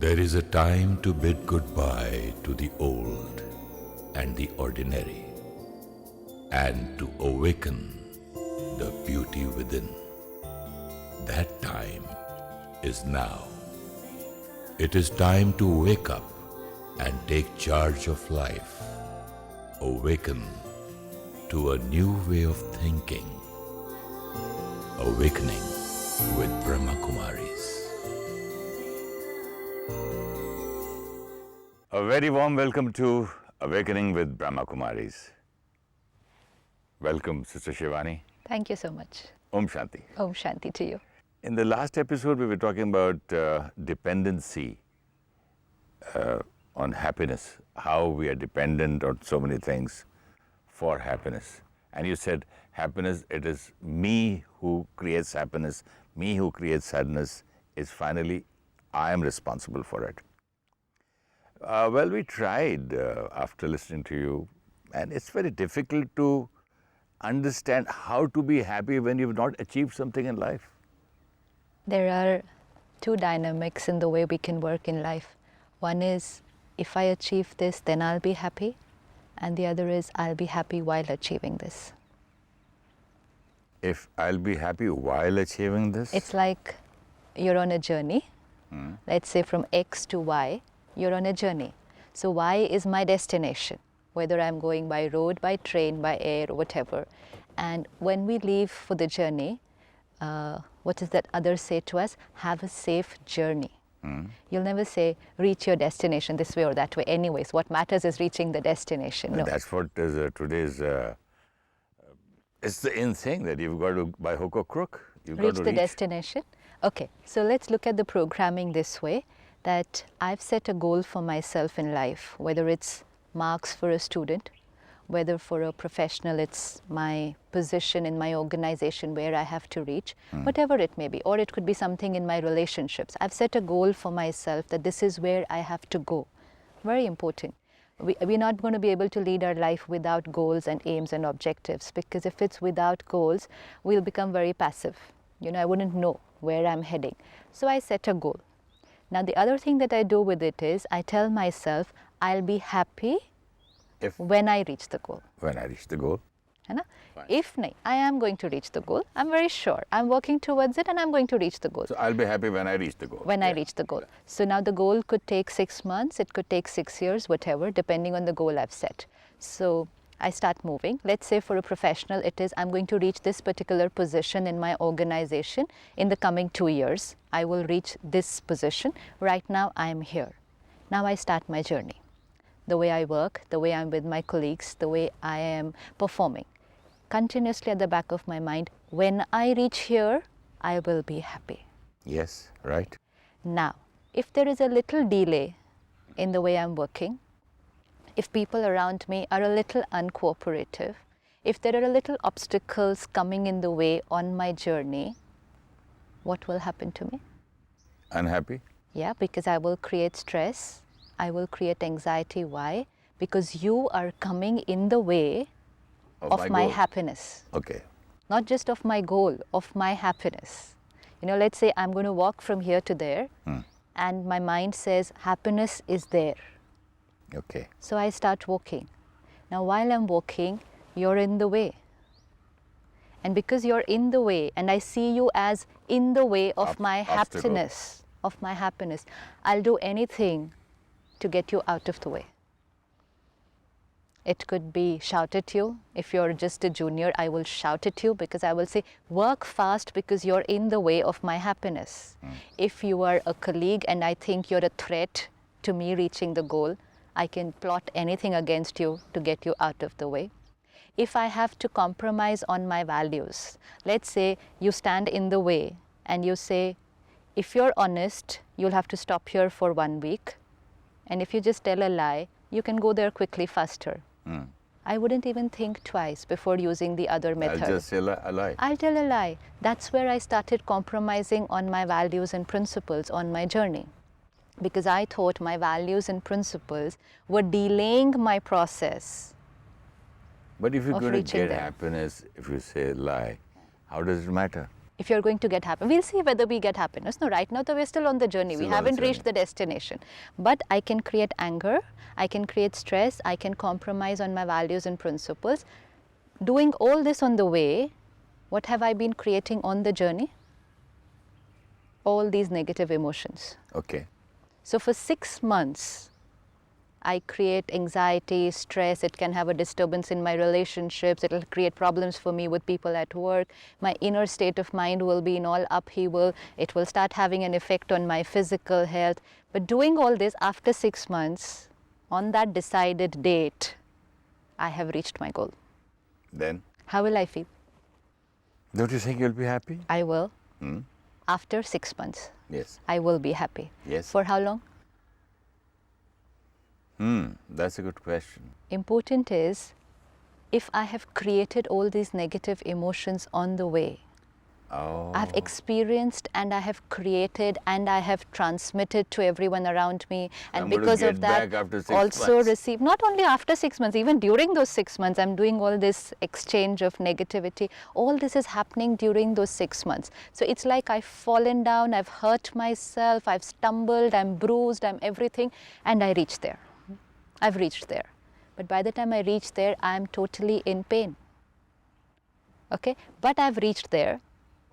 There is a time to bid goodbye to the old and the ordinary, and to awaken the beauty within. That time is now. It is time to wake up and take charge of life. Awaken to a new way of thinking. Awakening with Brahma Kumaris. A very warm welcome to Awakening with Brahma Kumaris. Welcome, Sister Shivani. Thank you so much. Om Shanti. Om Shanti to you. In the last episode, we were talking about dependency on happiness, how we are dependent on so many things for happiness. And you said, happiness, it is me who creates happiness, me who creates sadness, is finally, I am responsible for it. Well, we tried after listening to you, and it's very difficult to understand how to be happy when you've not achieved something in life. There are two dynamics in the way we can work in life. One is, if I achieve this, then I'll be happy. And the other is, I'll be happy while achieving this. If I'll be happy while achieving this? It's like you're on a journey. Let's say from X to Y, you're on a journey. So Y is my destination, whether I'm going by road, by train, by air, whatever. And when we leave for the journey, what does that others say to us? Have a safe journey. You'll never say, reach your destination this way or that way. Anyways, what matters is reaching the destination. No. That's what is today's, it's the in thing that you've got to, by hook or crook, you've got Reach to the reach. destination. Okay, so let's look at the programming this way, that I've set a goal for myself in life, whether it's marks for a student, whether for a professional it's my position in my organization where I have to reach, whatever it may be, or it could be something in my relationships. I've set a goal for myself that this is where I have to go. Very important. We're not going to be able to lead our life without goals and aims and objectives, because if it's without goals, we'll become very passive. You know, I wouldn't know where I'm heading. So I set a goal. Now the other thing that I do with it is, I tell myself, I'll be happy when I reach the goal. When I reach the goal. है ना? If nahi, I am going to reach the goal. I'm very sure. I'm working towards it and I'm going to reach the goal. So I'll be happy when I reach the goal. When I reach the goal. So now the goal could take 6 months, it could take 6 years, whatever, depending on the goal I've set. So I start moving. Let's say for a professional, it is, I'm going to reach this particular position in my organization in the coming 2 years. I will reach this position. Right now, I am here. Now I start my journey. The way I work, the way I'm with my colleagues, the way I am performing. Continuously at the back of my mind, when I reach here, I will be happy. Yes, right. Now, if there is a little delay in the way I'm working, if people around me are a little uncooperative, if there are a little obstacles coming in the way on my journey, what will happen to me? Unhappy? Yeah, because I will create stress, I will create anxiety. Why? Because you are coming in the way of my goal. happiness. Okay. Not just of my goal, of my happiness. You know, let's say I'm going to walk from here to there, and my mind says happiness is there. Okay. So I start walking. Now while I'm walking, you're in the way. And because you're in the way, and I see you as in the way of my happiness, I'll do anything to get you out of the way. It could be shout at you. If you're just a junior, I will shout at you, because I will say, work fast because you're in the way of my happiness. If you are a colleague and I think you're a threat to me reaching the goal, I can plot anything against you to get you out of the way. If I have to compromise on my values, let's say you stand in the way and you say, if you're honest, you'll have to stop here for 1 week. And if you just tell a lie, you can go there quickly, faster. I wouldn't even think twice before using the other method. I'll just say a lie. I'll tell a lie. That's where I started compromising on my values and principles on my journey. Because I thought my values and principles were delaying my process. But if you're of going to reaching get there. happiness, if you say lie, how does it matter? if you're going to get happiness. We'll see whether we get happiness. No, right now though we're still on the journey. We haven't reached the destination. But I can create anger, I can create stress, I can compromise on my values and principles. Doing all this on the way, what have I been creating on the journey? All these negative emotions. Okay. So for 6 months, I create anxiety, stress, it can have a disturbance in my relationships, it will create problems for me with people at work, my inner state of mind will be in all upheaval, it will start having an effect on my physical health. But doing all this after 6 months, on that decided date, I have reached my goal. Then? How will I feel? Don't you think you'll be happy? I will. After 6 months, Yes. I will be happy. Yes. For how long? That's a good question. Important is, if I have created all these negative emotions on the way, Oh. I've experienced and I have created and I have transmitted to everyone around me, and I'm going to because of get that back after 6 also months. receive, not only after 6 months, even during those 6 months, I'm doing all this exchange of negativity. All this is happening during those 6 months. So it's like I've fallen down, I've hurt myself, I've stumbled, I'm bruised, I'm everything, and I reached there. I've reached there. But by the time I reach there, I'm totally in pain. Okay? But I've reached there.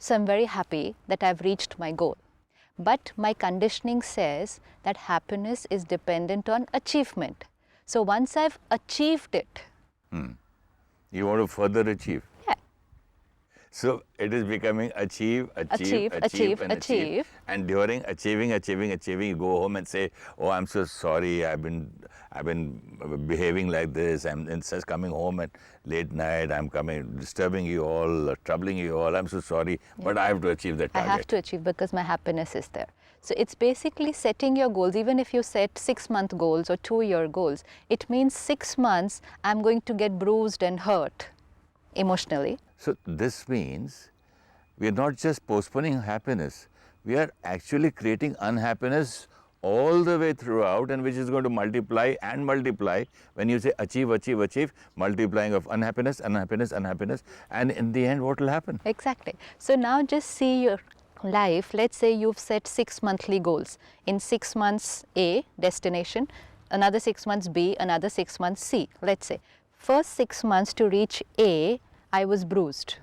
So I'm very happy that I've reached my goal. But my conditioning says that happiness is dependent on achievement. So once I've achieved it, You want to further achieve. yeah, So it is becoming achieve. Achieve. And during achieving, you go home and say, "Oh, I'm so sorry. I've been behaving like this. I'm just coming home at late night. I'm coming, disturbing you all, troubling you all. I'm so sorry, but I have to achieve that I target." have to achieve because my happiness is there. So it's basically setting your goals. Even if you set 6-month goals or 2-year goals, it means 6 months I'm going to get bruised and hurt emotionally. So this means we are not just postponing happiness, we are actually creating unhappiness all the way throughout, and which is going to multiply and multiply when you say achieve, multiplying of unhappiness, and in the end what will happen? Exactly. So now just see your life. Let's say you've set 6 monthly goals. In 6 months A, destination, another 6 months B, another 6 months C, let's say. First 6 months to reach A, I was bruised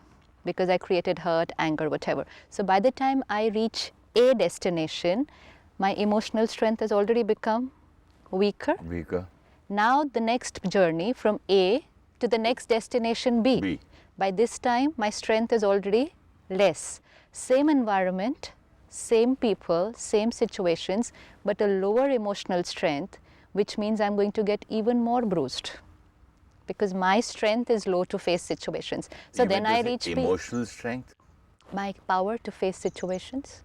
because I created hurt, anger, whatever. So by the time I reach A destination, my emotional strength has already become weaker. Now the next journey from A to the next destination B. By this time, my strength is already less. Same environment, same people, same situations, but a lower emotional strength, which means I'm going to get even more bruised, because my strength is low to face situations. So Even then I reach emotional strength? my power to face situations.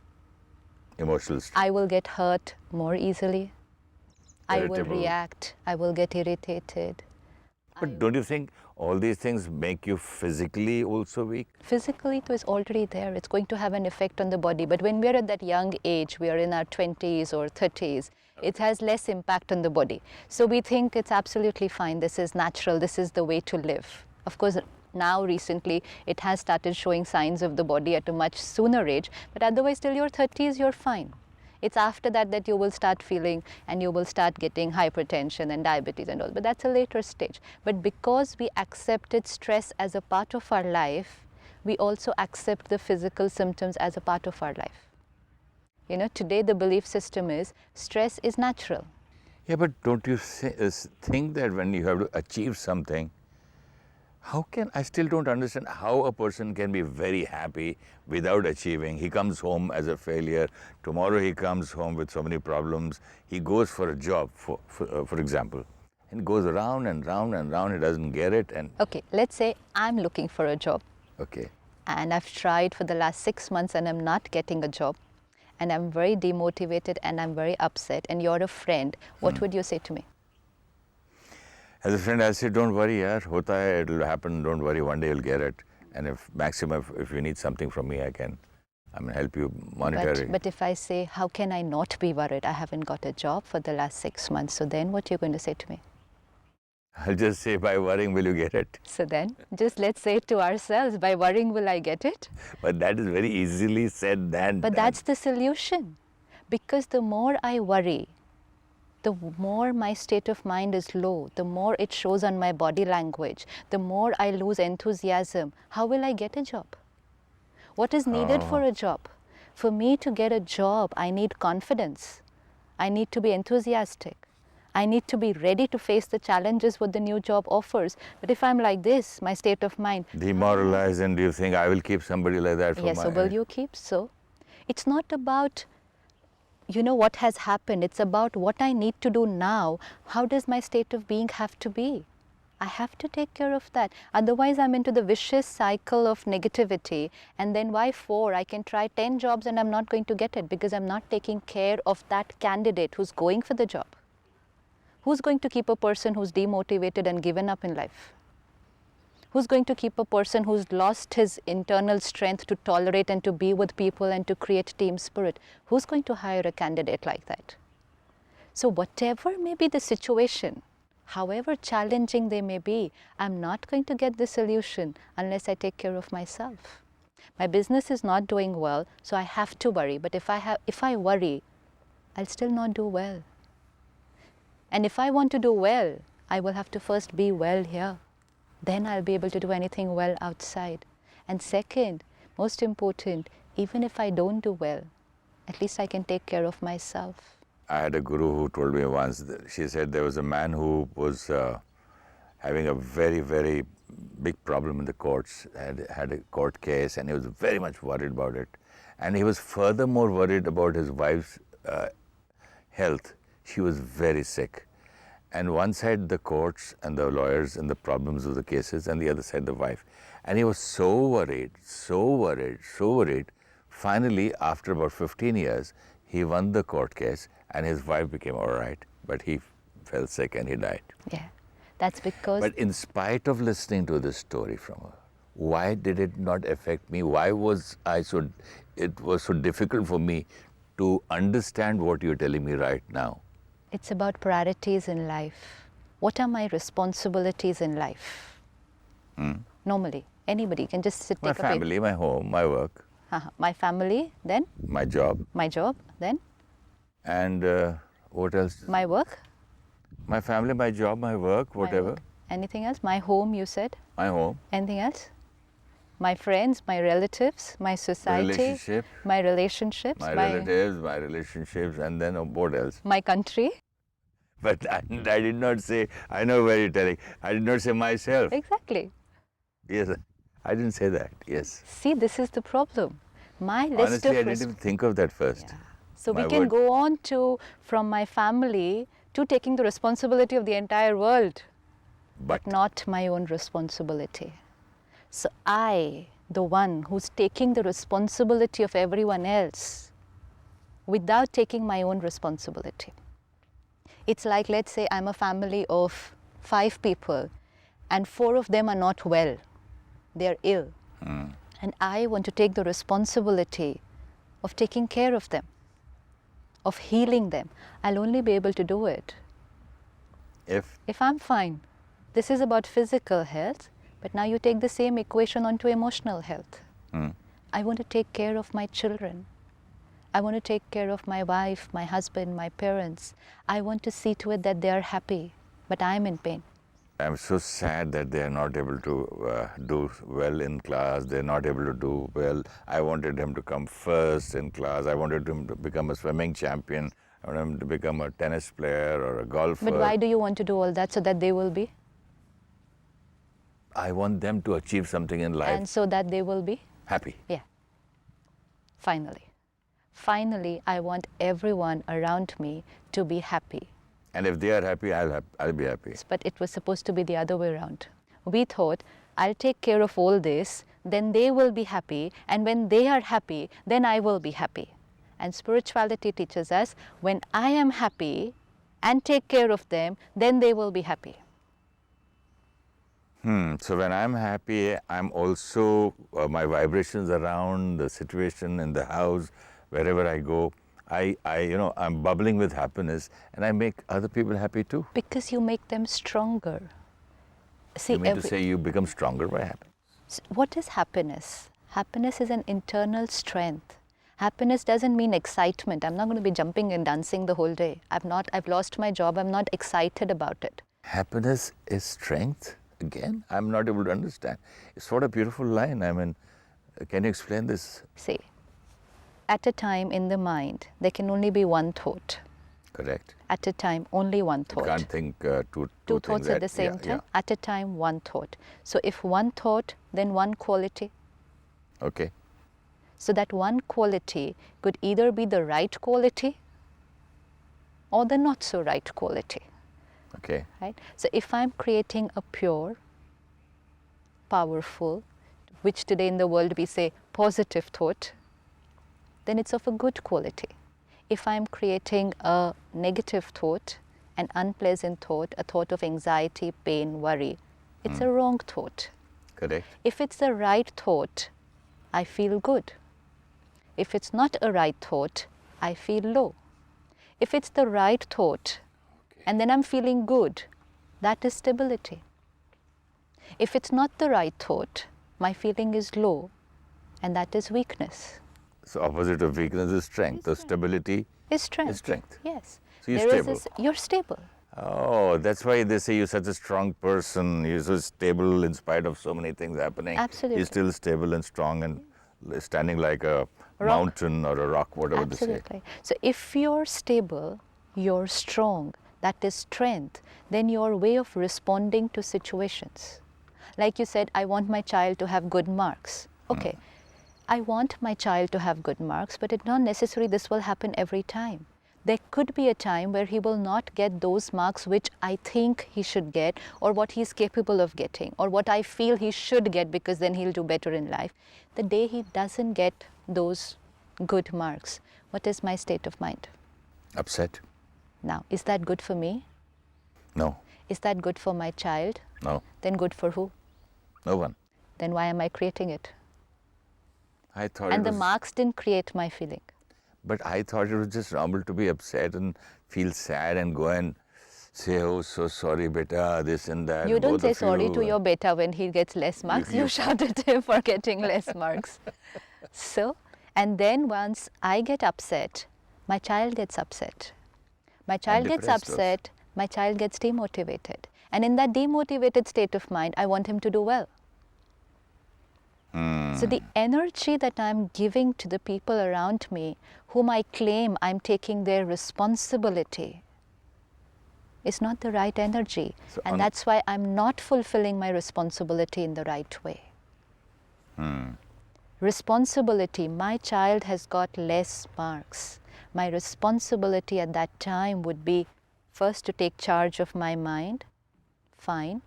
Emotional strength. I will get hurt more easily. I will Irritable. react. I will get irritated. But don't you think all these things make you physically also weak? Physically, it is already there. It's going to have an effect on the body. But when we're at that young age, we are in our 20s or 30s, it has less impact on the body. So we think it's absolutely fine. This is natural. This is the way to live. Of course, now recently, it has started showing signs of the body at a much sooner age. But otherwise, till your 30s, you're fine. It's after that that you will start feeling and you will start getting hypertension and diabetes and all. But that's a later stage. But because we accepted stress as a part of our life, we also accept the physical symptoms as a part of our life. You know, today the belief system is stress is natural. Yeah, but don't you think that when you have to achieve something, I still don't understand how a person can be very happy without achieving. He comes home as a failure. Tomorrow he comes home with so many problems. He goes for a job, for example, and goes round and round and round. He doesn't get it. And Okay, let's say I'm looking for a job. okay, And I've tried for the last 6 months and I'm not getting a job. And I'm very demotivated and I'm very upset. And you're a friend. What would you say to me? as a friend, I'll say, don't worry, yaar, hota hai, it'll happen. Don't worry, one day you'll get it. And if you need something from me, I can help you monitor it. But if I say, how can I not be worried? I haven't got a job for the last 6 months. So then what you're going to say to me? I'll just say, by worrying, will you get it? So then, just let's say it to ourselves, by worrying will I get it? But that is very easily said than But done. that's the solution. Because the more I worry, the more my state of mind is low, the more it shows on my body language, the more I lose enthusiasm. How will I get a job? What is needed for a job? For me to get a job, I need confidence. I need to be enthusiastic. I need to be ready to face the challenges what the new job offers. But if I'm like this, my state of mind, Demoralized, and do you think I will keep somebody like that for yes, my... so will you keep? So it's not about, what has happened. It's about what I need to do now. How does my state of being have to be? I have to take care of that. Otherwise, I'm into the vicious cycle of negativity. And then why 4? I can try 10 jobs and I'm not going to get it because I'm not taking care of that candidate who's going for the job. Who's going to keep a person who's demotivated and given up in life? Who's going to keep a person who's lost his internal strength to tolerate and to be with people and to create team spirit? Who's going to hire a candidate like that? So whatever may be the situation, however challenging they may be, I'm not going to get the solution unless I take care of myself. My business is not doing well, so I have to worry. But if I worry, I'll still not do well. And if I want to do well, I will have to first be well here. Then I'll be able to do anything well outside. And second, most important, even if I don't do well, at least I can take care of myself. I had a guru who told me once, that she said there was a man who was having a very, very big problem in the courts, had a court case, and he was very much worried about it. And he was furthermore worried about his wife's health. She was very sick. And one side the courts and the lawyers and the problems of the cases, and the other side the wife. And he was so worried, so worried, so worried. Finally, after about 15 years, he won the court case and his wife became all right, but he fell sick and he died. Yeah, that's because... But in spite of listening to this story from her, why did it not affect me? Why was it was so difficult for me to understand what you're telling me right now? It's about priorities in life. What are my responsibilities in life? Normally, anybody can just take My family, my home, my work. My family, then? My job. My job, then? And what else? My work? My family, my job, my work, whatever. My work. Anything else? My home, you said? My home. Anything else? My friends, my relatives, my society, Relationship. my relationships, My relatives, my relationships, and then what else? my country. But I did not say, I know where you're telling, I did not say myself. Exactly. Yes, I didn't say that, yes. See, this is the problem. My list Honestly, of I didn't even think of that first. Yeah. So we My can word. go on to, from my family, to taking the responsibility of the entire world, But not my own responsibility. So I, the one who's taking the responsibility of everyone else, without taking my own responsibility. It's like, let's say I'm a family of 5 people and 4 of them are not well. They're ill. And I want to take the responsibility of taking care of them, of healing them. I'll only be able to do it if I'm fine. This is about physical health, but now you take the same equation onto emotional health. I want to take care of my children. I want to take care of my wife, my husband, my parents. I want to see to it that they are happy, but I'm in pain. I'm so sad that they are not able to do well in class. They're not able to do well. I wanted him to come first in class. I wanted him to become a swimming champion. I wanted him to become a tennis player or a golfer. But why do you want to do all that? So that they will be? I want them to achieve something in life. And so that they will be? Happy. Yeah. Finally. Finally, I want everyone around me to be happy. And if they are happy, I'll be happy. But it was supposed to be the other way around. We thought, I'll take care of all this, then they will be happy, and when they are happy, then I will be happy. And spirituality teaches us, when I am happy and take care of them, then they will be happy. So when I'm happy, I'm also, my vibrations around the situation in the house, wherever I go, I'm bubbling with happiness, and I make other people happy too. Because you make them stronger. See, You mean to say you become stronger by happiness? what is happiness? Happiness is an internal strength. Happiness doesn't mean excitement. I'm not going to be jumping and dancing the whole day. I've lost my job. I'm not excited about it. Happiness is strength? Again, I'm not able to understand. It's what a beautiful line. I mean, can you explain this? See, at a time in the mind, there can only be one thought. Correct. At a time, only one thought. You can't think two thoughts at the same time. At a time, one thought. So if one thought, then one quality. Okay. So that one quality could either be the right quality or the not so right quality. Okay. Right? So if I'm creating a pure, powerful, which today in the world we say positive thought, then it's of a good quality. If I'm creating a negative thought, an unpleasant thought, a thought of anxiety, pain, worry, it's a wrong thought. Correct. If it's the right thought, I feel good. If it's not a right thought, I feel low. If it's the right thought, and then I'm feeling good, that is stability. If it's not the right thought, my feeling is low, and that is weakness. So opposite of weakness is strength. So stability Is strength. is strength. Yes. So you're There is stable. you're stable. Oh, that's why they say you're such a strong person. You're so stable in spite of so many things happening. Absolutely. You're still stable and strong and standing like a mountain or a rock, whatever they say. Absolutely. So if you're stable, you're strong, that is strength, then your way of responding to situations. Like you said, I want my child to have good marks. Okay, I want my child to have good marks, but it's not necessary this will happen every time. There could be a time where he will not get those marks which I think he should get, or what he's capable of getting, or what I feel he should get, because then he'll do better in life. The day he doesn't get those good marks, what is my state of mind? Upset? Now, is that good for me? No. Is that good for my child? No. Then good for who? No one. Then why am I creating it? I thought And it the was, marks didn't create my feeling. but I thought it was just normal to be upset and feel sad and go and say, oh, so sorry, beta, this and that. You don't both say of sorry you. to your beta when he gets less marks. You shout at him for getting less marks. So, and then once I get upset, my child gets upset. My child gets depressed also. upset, my child gets demotivated. And in that demotivated state of mind, I want him to do well. So the energy that I'm giving to the people around me, whom I claim I'm taking their responsibility, is not the right energy. So And that's why I'm not fulfilling my responsibility in the right way. Responsibility, my child has got less marks. My responsibility at that time would be first to take charge of my mind. Fine.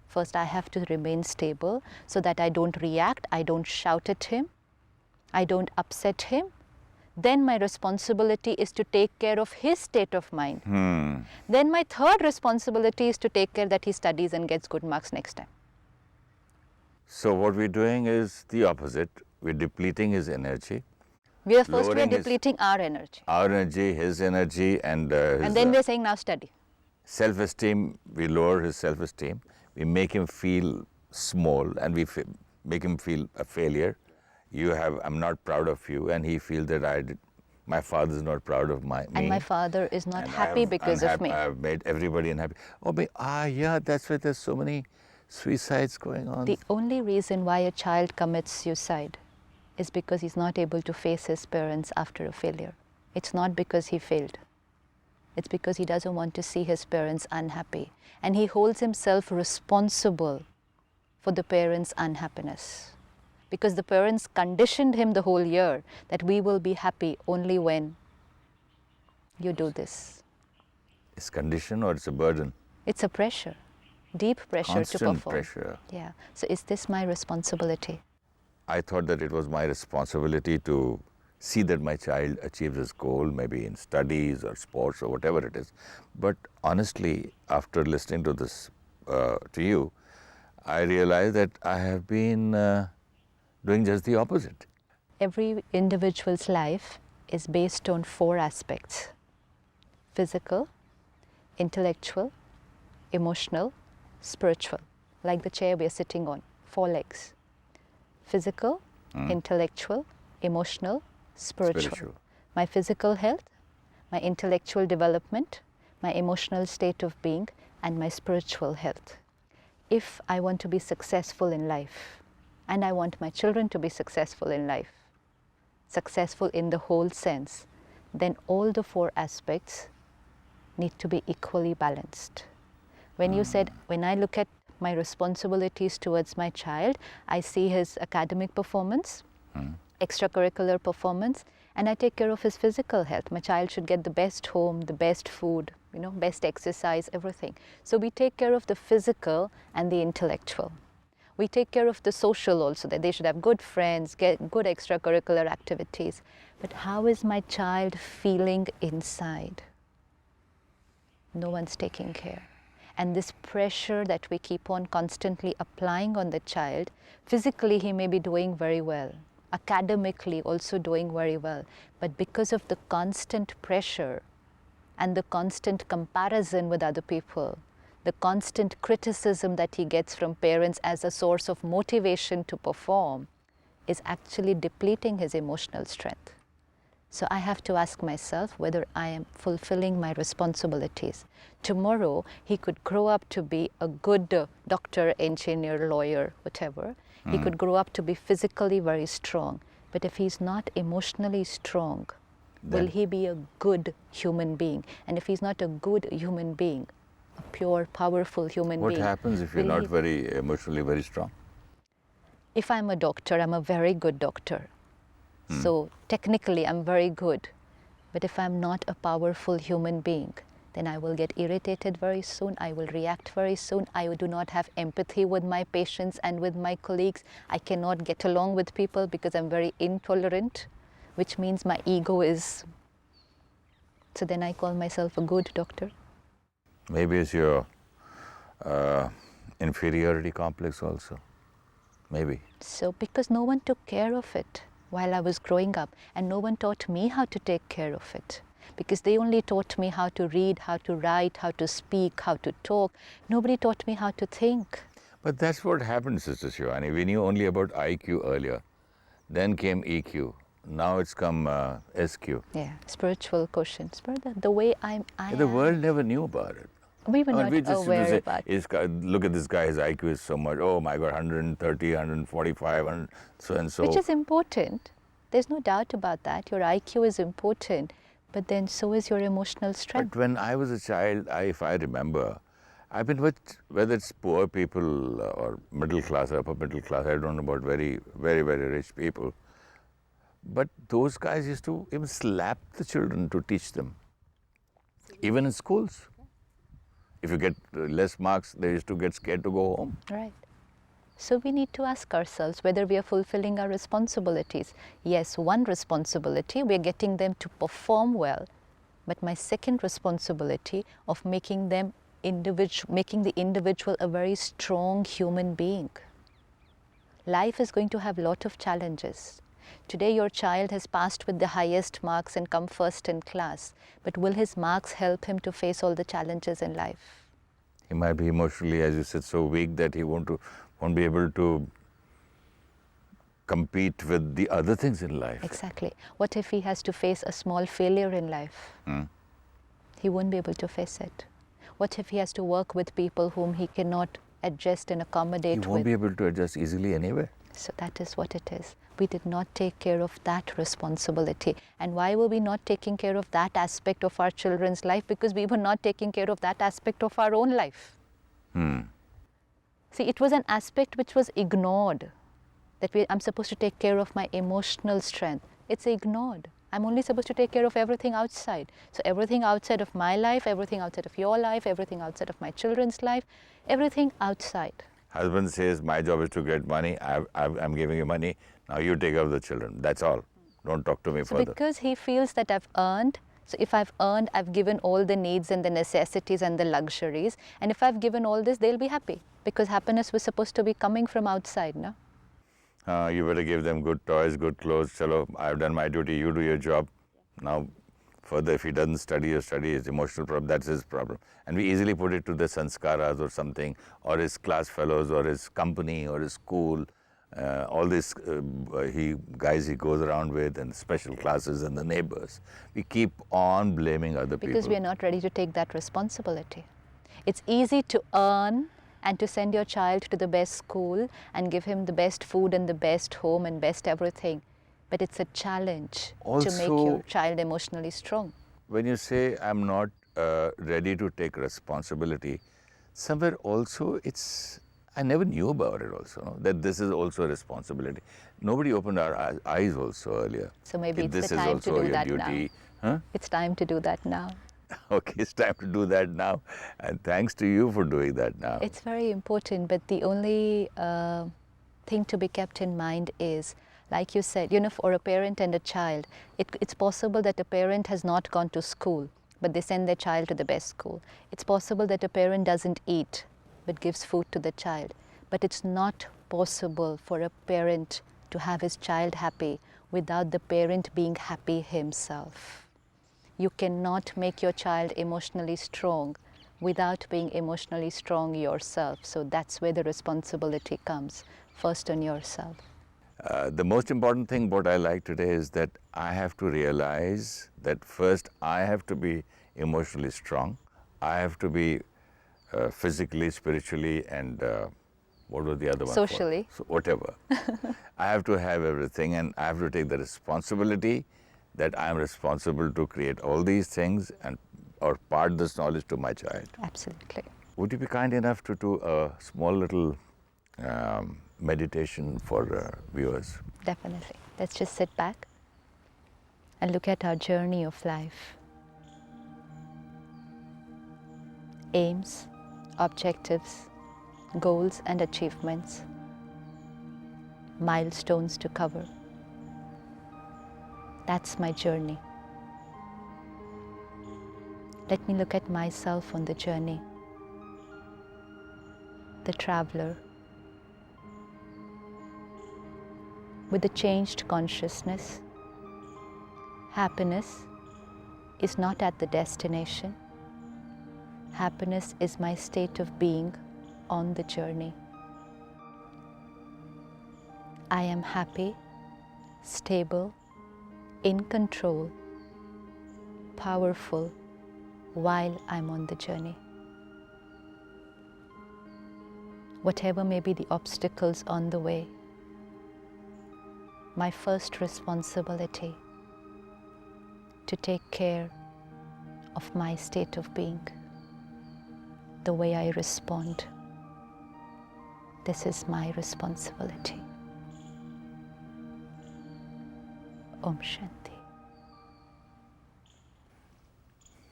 First, I have to remain stable so that I don't react, I don't shout at him, I don't upset him. Then my responsibility is to take care of his state of mind. Then my third responsibility is to take care that he studies and gets good marks next time. So what we're doing is the opposite. We're depleting his energy. We are Lowering his- depleting our energy. Our energy, his energy, and his And then we're saying, now study. self-esteem, we lower his self-esteem. We make him feel small and we make him feel a failure. I'm not proud of you, and he feels that my father is not proud of me. And my father is not And happy because of me. I've made everybody unhappy. Oh, yeah, that's why there's so many suicides going on. The only reason why a child commits suicide is because he's not able to face his parents after a failure. It's not because he failed. It's because he doesn't want to see his parents unhappy. And he holds himself responsible for the parents' unhappiness. Because the parents conditioned him the whole year that we will be happy only when you do this. It's condition or it's a burden? It's a pressure, deep pressure to Constant perform. pressure. Yeah. So is this my responsibility? I thought that it was my responsibility to see that my child achieves his goal, maybe in studies or sports or whatever it is. But honestly, after listening to this, to you, I realized that I have been doing just the opposite. Every individual's life is based on 4 aspects: physical, intellectual, emotional, spiritual. like the chair we are sitting on, 4 legs. Physical, intellectual, emotional, spiritual. My physical health, my intellectual development, my emotional state of being, and my spiritual health. If I want to be successful in life, and I want my children to be successful in life, successful in the whole sense, then all the 4 aspects need to be equally balanced. When you said, when I look at my responsibilities towards my child, I see his academic performance, extracurricular performance, and I take care of his physical health. My child should get the best home, the best food, best exercise, everything. So we take care of the physical and the intellectual. We take care of the social also, that they should have good friends, get good extracurricular activities. But how is my child feeling inside? No one's taking care. And this pressure that we keep on constantly applying on the child, physically he may be doing very well, academically also doing very well, but because of the constant pressure and the constant comparison with other people, the constant criticism that he gets from parents as a source of motivation to perform, is actually depleting his emotional strength. So I have to ask myself whether I am fulfilling my responsibilities. Tomorrow, he could grow up to be a good doctor, engineer, lawyer, whatever. He could grow up to be physically very strong. But if he's not emotionally strong, will he be a good human being? And if he's not a good human being, a pure, powerful human being. What happens if you're not very emotionally very strong? If I'm a doctor, I'm a very good doctor. So technically I'm very good, but if I'm not a powerful human being, then I will get irritated very soon, I will react very soon, I do not have empathy with my patients and with my colleagues, I cannot get along with people because I'm very intolerant, which means my ego is, so then I call myself a good doctor. Maybe it's your inferiority complex also, maybe. So because no one took care of it while I was growing up, and no one taught me how to take care of it, because they only taught me how to read, how to write, how to speak, how to talk. Nobody taught me how to think. But that's what happened, Sister Shivani. We knew only about IQ earlier. Then came EQ. Now it's come SQ. Yeah, spiritual quotient. The way I The am. world never knew about it. We were not we just aware say, about it. look at this guy, his IQ is so much. Oh my God, 130, 145, and so and so. Which is important. There's no doubt about that. Your IQ is important, but then so is your emotional strength. But when I was a child, if I remember, I've been with, whether it's poor people or middle class, upper middle class, I don't know about very, very, very rich people. But those guys used to even slap the children to teach them, even in schools. If you get less marks, they used to get scared to go home. Right. So we need to ask ourselves whether we are fulfilling our responsibilities. Yes, one responsibility, we are getting them to perform well. But my second responsibility of making the individual a very strong human being. Life is going to have a lot of challenges. Today your child has passed with the highest marks and come first in class, but will his marks help him to face all the challenges in life? He might be emotionally, as you said, so weak that he won't be able to compete with the other things in life. Exactly. What if he has to face a small failure in life? He won't be able to face it. What if he has to work with people whom he cannot adjust and accommodate with? He won't be able to adjust easily anyway. So that is what it is. We did not take care of that responsibility. And why were we not taking care of that aspect of our children's life? Because we were not taking care of that aspect of our own life. See, it was an aspect which was ignored. That I'm supposed to take care of my emotional strength. It's ignored. I'm only supposed to take care of everything outside. So everything outside of my life, everything outside of your life, everything outside of my children's life, everything outside. Husband says, my job is to get money, I'm giving you money, now you take care of the children. That's all. Don't talk to me further. Because he feels that I've earned, so if I've earned, I've given all the needs and the necessities and the luxuries. And if I've given all this, they'll be happy. Because happiness was supposed to be coming from outside, no? You better give them good toys, good clothes. Chalo, I've done my duty, you do your job. Now Further, if he doesn't study or study his emotional problem, that's his problem. And we easily put it to the sanskaras or something, or his class fellows, or his company, or his school, all these guys he goes around with, and special classes, and the neighbors. We keep on blaming other people. Because we are not ready to take that responsibility. It's easy to earn and to send your child to the best school and give him the best food and the best home and best everything. But it's a challenge to make your child emotionally strong. When you say I'm not ready to take responsibility, somewhere also I never knew about it also, no? That this is also a responsibility. Nobody opened our eyes also earlier. So maybe it's this the is time also to do your that duty. now. Huh? It's time to do that now. Okay, it's time to do that now. And thanks to you for doing that now. It's very important, but the only thing to be kept in mind is, like you said, for a parent and a child, it's possible that a parent has not gone to school, but they send their child to the best school. It's possible that a parent doesn't eat, but gives food to the child. But it's not possible for a parent to have his child happy without the parent being happy himself. You cannot make your child emotionally strong without being emotionally strong yourself. So that's where the responsibility comes, first on yourself. The most important thing what I like today is that I have to realize that first I have to be emotionally strong. I have to be physically, spiritually, and what was the other one? Socially. So whatever. I have to have everything, and I have to take the responsibility that I am responsible to create all these things and or part this knowledge to my child. Absolutely. Would you be kind enough to do a small little meditation for viewers? Definitely. Let's just sit back and look at our journey of life. Aims, objectives, goals and achievements, milestones to cover. That's my journey. Let me look at myself on the journey, the traveler, with a changed consciousness. Happiness is not at the destination. Happiness is my state of being on the journey. I am happy, stable, in control, powerful while I'm on the journey. Whatever may be the obstacles on the way, my first responsibility to take care of my state of being, the way I respond. This is my responsibility. Om Shanti.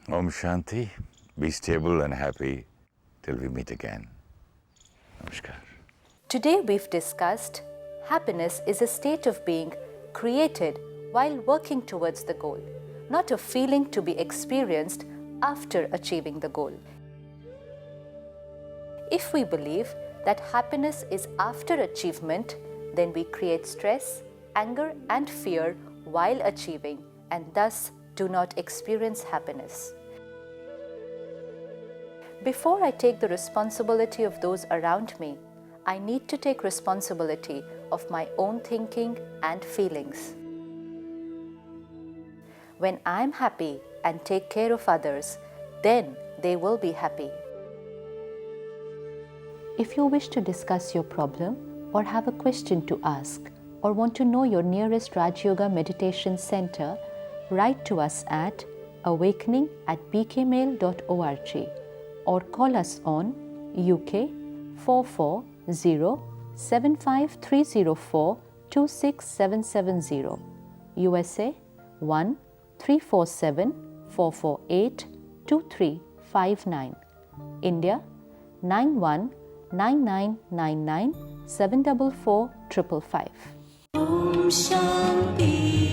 Om Shanti. Be stable and happy till we meet again. Namaskar. Today we've discussed happiness is a state of being created while working towards the goal, not a feeling to be experienced after achieving the goal. If we believe that happiness is after achievement, then we create stress, anger and fear while achieving and thus do not experience happiness. Before I take the responsibility of those around me, I need to take responsibility of my own thinking and feelings. When I'm happy and take care of others, then they will be happy. If you wish to discuss your problem or have a question to ask or want to know your nearest Raj Yoga Meditation Center, write to us at awakening@bkmail.org or call us on UK 440-75304-26770, USA 1-347-448-2359, India 919999 744 555. Om Shanti.